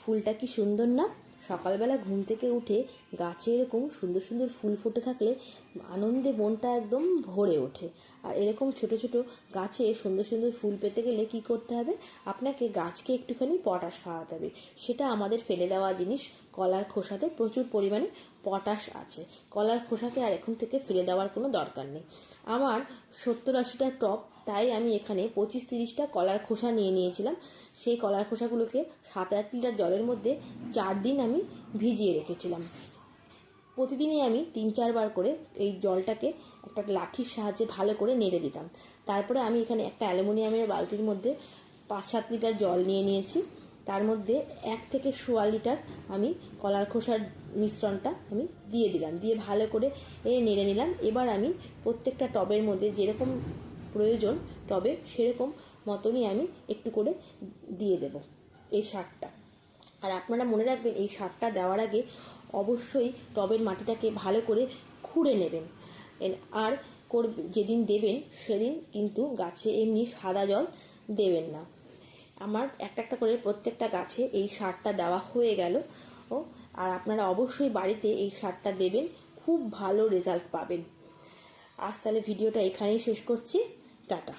ফুলটা কি সুন্দর না? সকালবেলা ঘুম থেকে উঠে গাছে এরকম সুন্দর সুন্দর ফুল ফুটে থাকলে আনন্দে মনটা একদম ভরে ওঠে। আর এরকম ছোট ছোট গাছে সুন্দর সুন্দর ফুল পেতে গেলে কি করতে হবে? আপনাকে গাছকে একটুখানি পটাশ খাওয়াতে হবে। সেটা আমাদের ফেলে দেওয়া জিনিস। কলার খোসাতে প্রচুর পরিমাণে পটাশ আছে। কলার খোসাকে আর এখন থেকে ফেলে দেওয়ার কোনো দরকার নেই। আমার 70-80টা টব, তাই আমি এখানে 25-30টা কলার খোসা নিয়ে নিয়েছিলাম। সেই কলার খোসাগুলোকে 7-8 লিটার জলের মধ্যে 4 দিন আমি ভিজিয়ে রেখেছিলাম। প্রতিদিনই আমি 3-4 বার করে এই জলটাকে একটা লাঠির সাহায্যে ভালো করে নেড়ে দিতাম। তারপরে আমি এখানে একটা অ্যালুমিনিয়ামের বালতির মধ্যে 5-7 লিটার জল নিয়ে নিয়েছি। তার মধ্যে 1 থেকে 1.25 লিটার আমি কলার খোসার মিশ্রণটা আমি দিয়ে দিলাম, দিয়ে ভালো করে নেড়ে নিলাম। এবার আমি প্রত্যেকটা টবের মধ্যে যেরকম প্রয়োজন টবে সেরকম মতনই আমি একটু করে দিয়ে দেব এই সারটা। আর আপনারা মনে রাখবেন, এই সারটা দেওয়ার আগে অবশ্যই টবের মাটিটাকে ভালো করে খুঁড়ে নেবেন। আর যেদিন দেবেন সেদিন কিন্তু গাছে এমনি সাদা জল দেবেন না। আমার একটা একটা করে প্রত্যেকটা গাছে এই সারটা দেওয়া হয়ে গেল। আর আপনারা অবশ্যই বাড়িতে এই সারটা দেবেন, খুব ভালো রেজাল্ট পাবেন। আজ তাহলে ভিডিওটা এখানেই শেষ করছি। টাটা।